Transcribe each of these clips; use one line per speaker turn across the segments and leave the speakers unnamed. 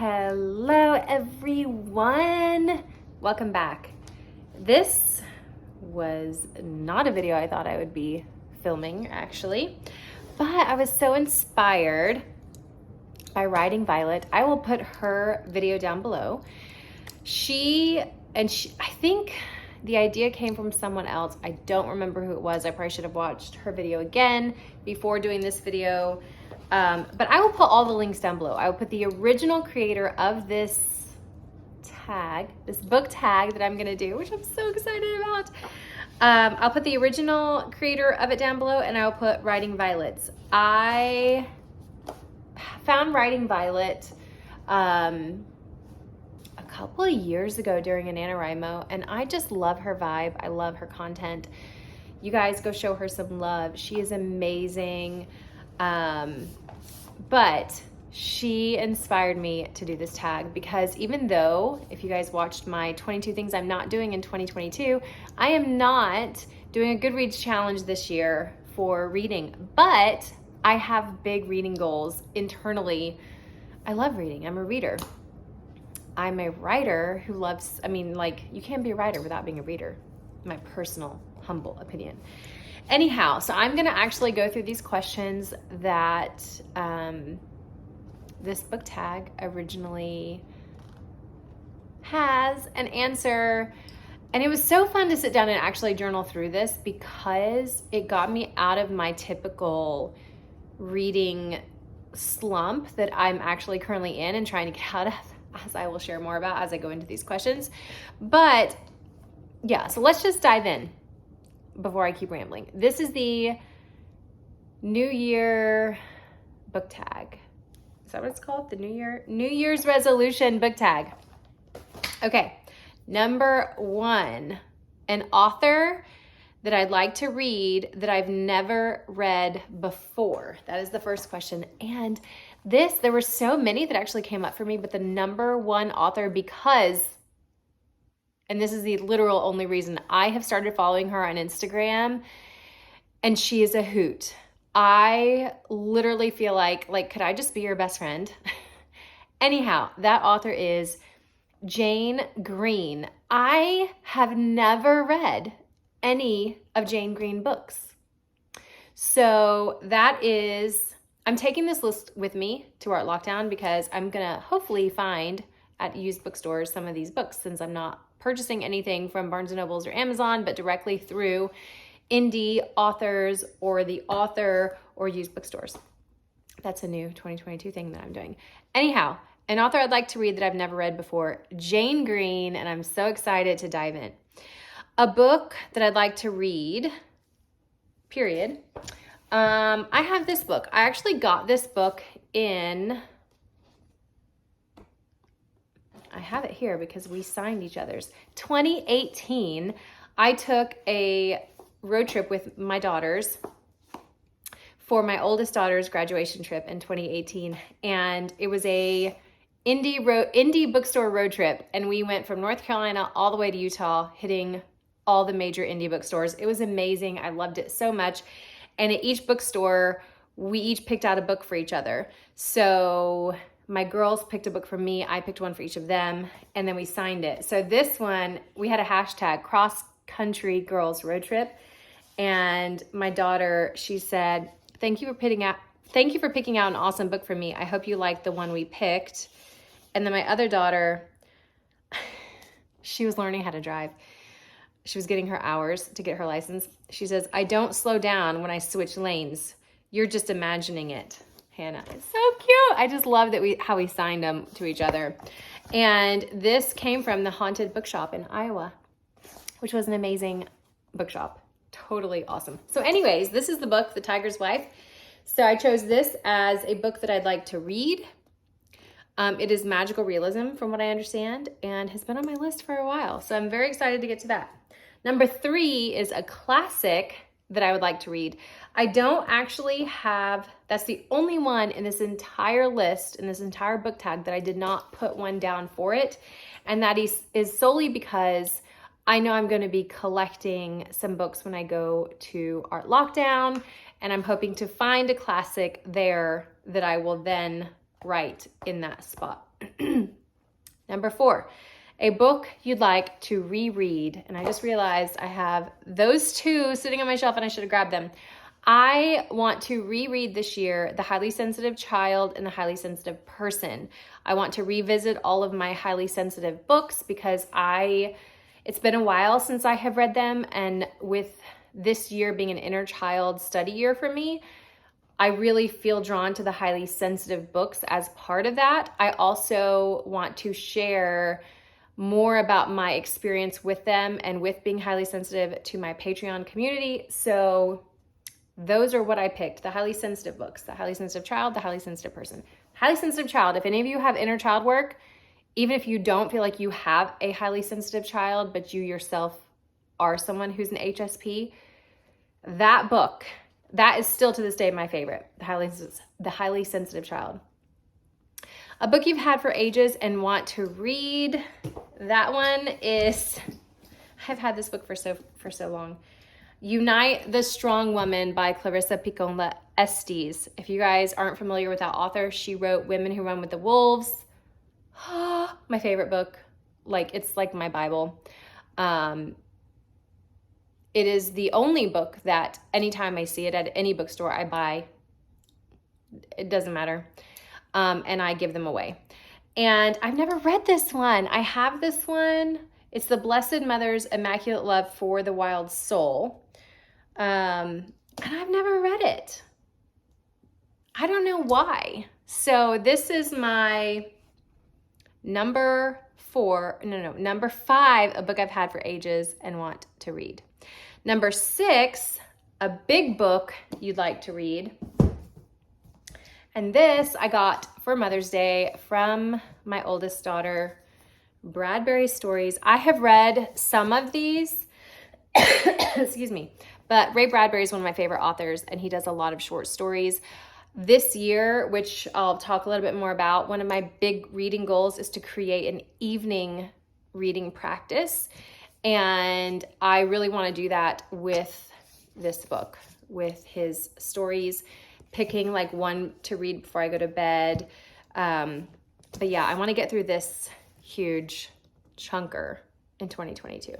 Hello everyone, welcome back. This was not a video I thought I would be filming actually, but I was so inspired by Writing Violet. I will put her video down below. I think the idea came from someone else. I don't remember who it was. I probably should have watched her video again before doing this video. But I will put all the links down below. I will put the original creator of this book tag that I'm gonna do, which I'm so excited about. I'll put the original creator of it down below, and I'll put Writing Violet's. I found Writing Violet a couple of years ago during a NaNoWriMo, and I just love her vibe. I love her content. You guys go show her some love. She is amazing. But she inspired me to do this tag because even though, if you guys watched my 22 things I'm not doing in 2022, I am not doing a Goodreads challenge this year for reading, but I have big reading goals internally. I love reading. I'm a reader. I'm a writer who loves, you can't be a writer without being a reader. My personal, humble opinion. Anyhow, so I'm gonna actually go through these questions that this book tag originally has an answer. And it was so fun to sit down and actually journal through this because it got me out of my typical reading slump that I'm actually currently in and trying to get out of, as I will share more about as I go into these questions. But yeah, so let's just dive in before I keep rambling. This is the New Year book tag. Is that what it's called? The New Year's resolution book tag. Okay, number 1, an author that I'd like to read that I've never read before. That is the first question. And there were so many that actually came up for me, but the number 1 author, because, and this is the literal only reason, I have started following her on Instagram, and she is a hoot. I literally feel like could I just be your best friend? Anyhow, that author is Jane Green. I have never read any of Jane Green books. So I'm taking this list with me to Art Lockdown because I'm gonna hopefully find at used bookstores some of these books, since I'm not purchasing anything from Barnes & Nobles or Amazon, but directly through indie authors or the author or used bookstores. That's a new 2022 thing that I'm doing. Anyhow, an author I'd like to read that I've never read before, Jane Green, and I'm so excited to dive in. A book that I'd like to read, period. I have this book. I actually got this book I have it here because we signed each other's. 2018, I took a road trip with my daughters for my oldest daughter's graduation trip in 2018. And it was a indie bookstore road trip. And we went from North Carolina all the way to Utah, hitting all the major indie bookstores. It was amazing. I loved it so much. And at each bookstore, we each picked out a book for each other. So my girls picked a book for me, I picked one for each of them, and then we signed it. So this one, we had a hashtag, Cross Country Girls Road Trip. And my daughter, she said, thank you for picking out an awesome book for me. I hope you liked the one we picked. And then my other daughter, she was learning how to drive. She was getting her hours to get her license. She says, I don't slow down when I switch lanes. You're just imagining it. Hannah, it's so cute. I just love how we signed them to each other. And this came from the Haunted Bookshop in Iowa, which was an amazing bookshop. Totally awesome. So anyways, this is the book, The Tiger's Wife. So I chose this as a book that I'd like to read. It is magical realism from what I understand and has been on my list for a while. So I'm very excited to get to that. Number 3 is a classic that I would like to read. I don't actually have, that's the only one in this entire list, in this entire book tag, that I did not put one down for it. And that is solely because I know I'm going to be collecting some books when I go to Art Lockdown, and I'm hoping to find a classic there that I will then write in that spot. Number 4, a book you'd like to reread. And I just realized I have those two sitting on my shelf and I should have grabbed them. I want to reread this year The Highly Sensitive Child and The Highly Sensitive Person. I want to revisit all of my highly sensitive books because it's been a while since I have read them, and with this year being an inner child study year for me, I really feel drawn to the highly sensitive books as part of that. I also want to share more about my experience with them and with being highly sensitive to my Patreon community. So those are what I picked, the highly sensitive books, The Highly Sensitive Child, The Highly Sensitive Person. Highly sensitive child, if any of you have inner child work, even if you don't feel like you have a highly sensitive child, but you yourself are someone who's an HSP, that book, that is still to this day my favorite, The Highly Sensitive Child. A book you've had for ages and want to read, that one is, I've had this book for so long. Unite the Strong Woman by Clarissa Pinkola Estes. If you guys aren't familiar with that author, she wrote Women Who Run with the Wolves. My favorite book. It's like my Bible. It is the only book that anytime I see it at any bookstore, I buy. It doesn't matter. And I give them away. And I've never read this one. I have this one. It's The Blessed Mother's Immaculate Love for the Wild Soul. And I've never read it. I don't know why. So this is my number 5, a book I've had for ages and want to read. Number 6, a big book you'd like to read. And this I got for Mother's Day from my oldest daughter, Bradbury Stories. I have read some of these, excuse me, but Ray Bradbury is one of my favorite authors, and he does a lot of short stories. This year, which I'll talk a little bit more about, one of my big reading goals is to create an evening reading practice. And I really want to do that with this book, with his stories, picking one to read before I go to bed. But yeah, I want to get through this huge chunker in 2022.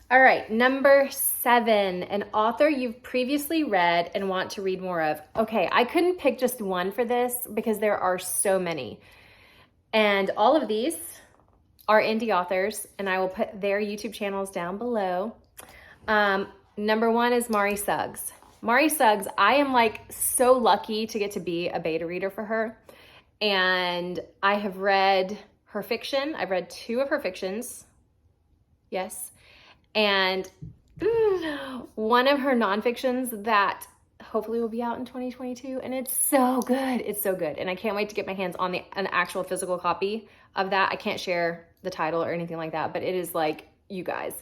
All right, number 7, an author you've previously read and want to read more of. Okay, I couldn't pick just one for this because there are so many. And all of these are indie authors, and I will put their YouTube channels down below. Number 1 is Mari Suggs. Mari Suggs, I am so lucky to get to be a beta reader for her. And I have read her fiction. I've read 2 of her fictions. Yes. And one of her nonfictions that hopefully will be out in 2022. And it's so good. It's so good. And I can't wait to get my hands on an actual physical copy of that. I can't share the title or anything like that, but it is you guys.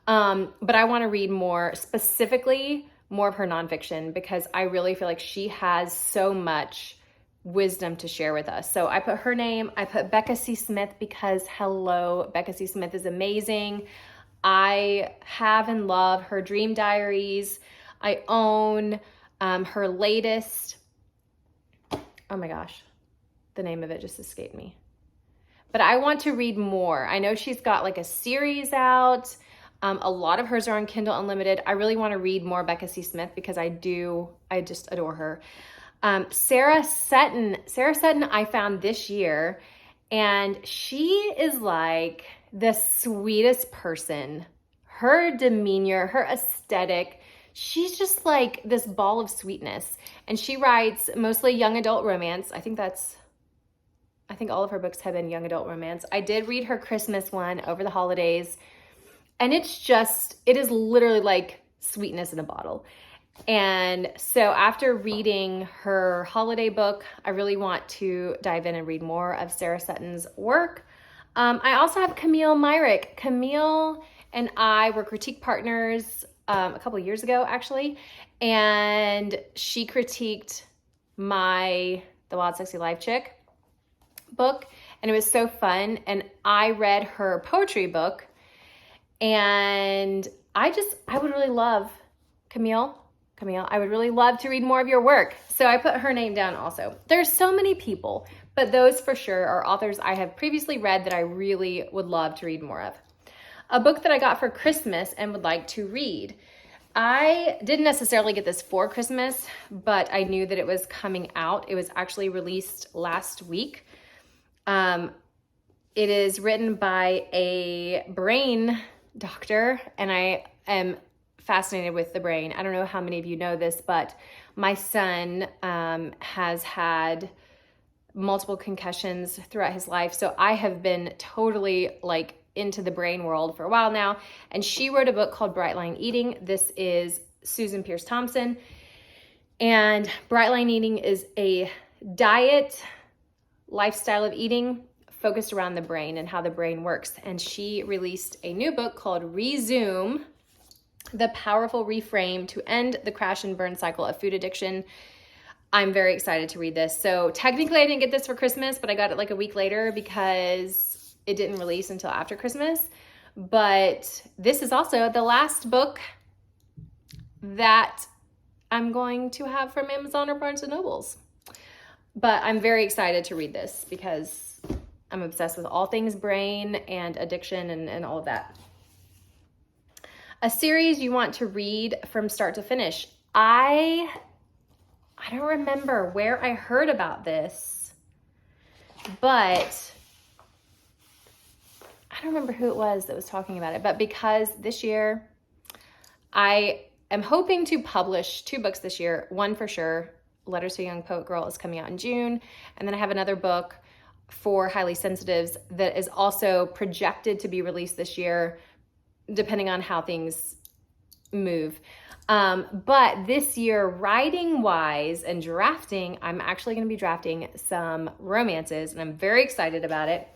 But I want to read more, specifically more of her nonfiction, because I really feel like she has so much wisdom to share with us. So I put her name, I put Becca C. Smith because hello, Becca C. Smith is amazing. I have and love her Dream Diaries. I own her latest, oh my gosh, the name of it just escaped me. But I want to read more. I know she's got a series out. A lot of hers are on Kindle Unlimited. I really want to read more Becca C. Smith because I just adore her. Sarah Sutton I found this year, and she is the sweetest person. Her demeanor, her aesthetic, she's just this ball of sweetness. And she writes mostly young adult romance. I think all of her books have been young adult romance. I did read her Christmas one over the holidays, and it is literally sweetness in a bottle. And so after reading her holiday book, I really want to dive in and read more of Sarah Sutton's work. I also have Camille Myrick. Camille and I were critique partners a couple years ago, actually, and she critiqued my The Wild Sexy Life Chick book, and it was so fun. And I read her poetry book, and I would really love Camille Camille, I would really love to read more of your work. So I put her name down also. There's so many people, but those for sure are authors I have previously read that I really would love to read more of. A book that I got for Christmas and would like to read. I didn't necessarily get this for Christmas, but I knew that it was coming out. It was actually released last week. It is written by a brain doctor, and I am fascinated with the brain. I don't know how many of you know this, but my son has had multiple concussions throughout his life. So I have been totally like into the brain world for a while now. And she wrote a book called Bright Line Eating. This is Susan Pierce Thompson. And Bright Line Eating is a diet lifestyle of eating focused around the brain and how the brain works. And she released a new book called Resume: The Powerful Reframe to End the Crash and Burn Cycle of Food Addiction. I'm very excited to read this. So technically I didn't get this for Christmas, but I got it like a week later because it didn't release until after Christmas. But this is also the last book that I'm going to have from Amazon or Barnes & Nobles. But I'm very excited to read this because I'm obsessed with all things brain and addiction and all of that. A series you want to read from start to finish. I don't remember where I heard about this, but I don't remember who it was that was talking about it. But because this year I am hoping to publish 2 books this year. One for sure, Letters to a Young Poet Girl, is coming out in June. And then I have another book for highly sensitives that is also projected to be released this year, depending on how things move. But this year, writing wise and drafting, I'm actually going to be drafting some romances, and I'm very excited about it.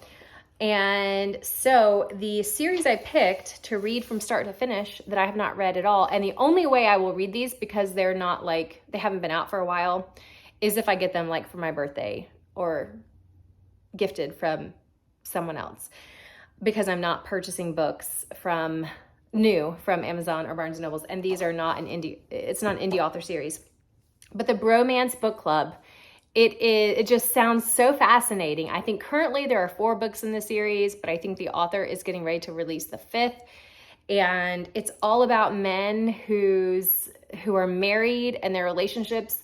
And so the series I picked to read from start to finish that I have not read at all, and the only way I will read these, because they're not like, they haven't been out for a while, is if I get them like for my birthday or gifted from someone else, because I'm not purchasing books from Amazon or Barnes & Nobles, and these are not it's not an indie author series. But the Bromance Book Club, it just sounds so fascinating. I think currently there are 4 books in the series, but I think the author is getting ready to release the 5th. And it's all about men who are married and their relationships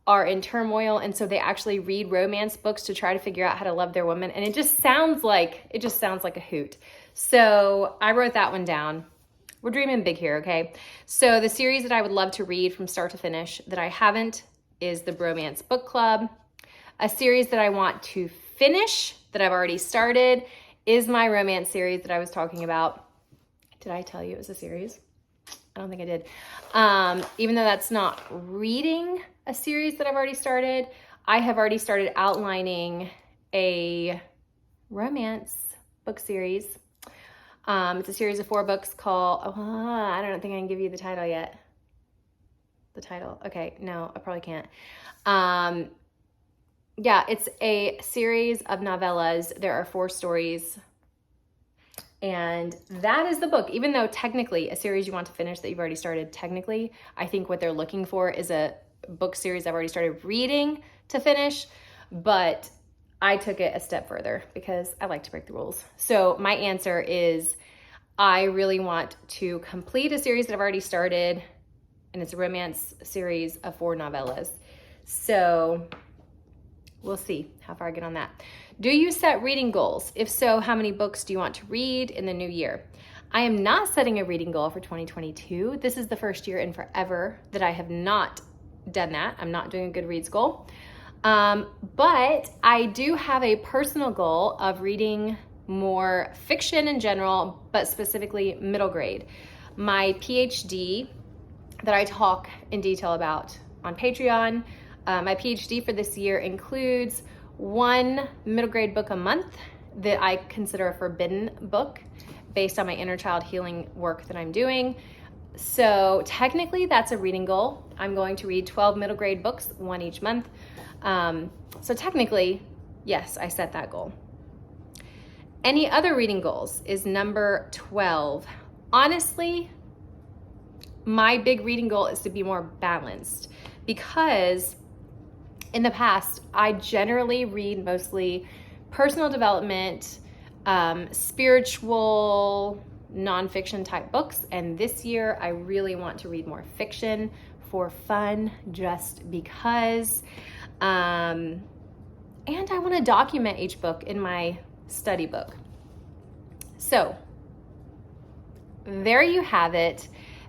are in turmoil, and so they actually read romance books to try to figure out how to love their woman, and it just sounds like a hoot. So I wrote that one down. We're dreaming big here, okay? So the series that I would love to read from start to finish that I haven't is the Bromance Book Club. A series that I want to finish that I've already started is my romance series that I was talking about. Did I tell you it was a series? I don't think I did. Even though that's not reading a series that I've already started, I have already started outlining a romance book series. It's a series of 4 books called, I don't think I can give you the title yet. The title. Okay, no, I probably can't. Yeah, it's a series of novellas. There are 4 stories. And that is the book. Even though technically a series you want to finish that you've already started, technically, I think what they're looking for is a book series I've already started reading to finish. But I took it a step further because I like to break the rules. So my answer is I really want to complete a series that I've already started, and it's a romance series of 4 novellas. So we'll see how far I get on that. Do you set reading goals? If so, how many books do you want to read in the new year? I am not setting a reading goal for 2022. This is the first year in forever that I have not done that. I'm not doing a Goodreads goal. But I do have a personal goal of reading more fiction in general, but specifically middle grade. My PhD that I talk in detail about on Patreon, my PhD for this year includes 1 middle grade book a month that I consider a forbidden book based on my inner child healing work that I'm doing. So technically that's a reading goal. I'm going to read 12 middle grade books, 1 each month. So technically, yes, I set that goal. Any other reading goals is number 12. Honestly, my big reading goal is to be more balanced, because in the past, I generally read mostly personal development, spiritual, nonfiction type books. And this year, I really want to read more fiction for fun, just because. And I want to document each book in my study book. So there you have it.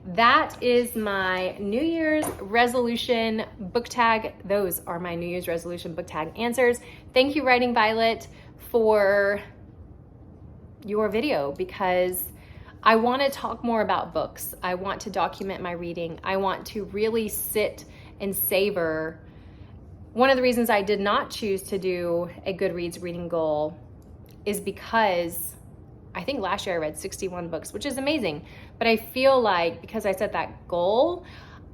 That is my New Year's resolution book tag. Those are my New Year's resolution book tag answers. Thank you, Writing Violet, for your video, because I want to talk more about books. I want to document my reading. I want to really sit and savor. One of the reasons I did not choose to do a Goodreads reading goal is because I think last year I read 61 books, which is amazing. But I feel like because I set that goal,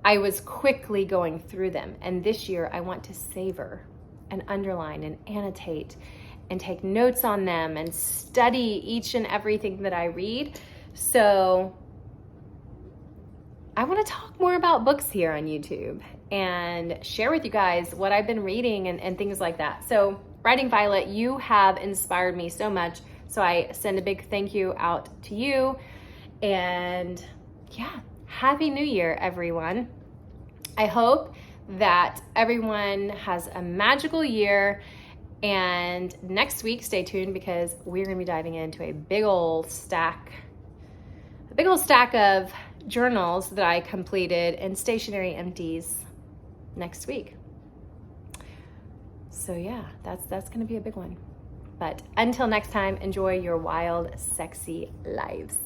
I was quickly going through them. And this year I want to savor and underline and annotate and take notes on them and study each and everything that I read. So I want to talk more about books here on YouTube and share with you guys what I've been reading and things like that. So Writing Violet, you have inspired me so much. So I send a big thank you out to you. And yeah, Happy New Year, everyone. I hope that everyone has a magical year. And next week, stay tuned, because we're going to be diving into a big old stack of journals that I completed and stationery empties next week. So yeah, that's going to be a big one. But until next time, enjoy your wild, sexy lives.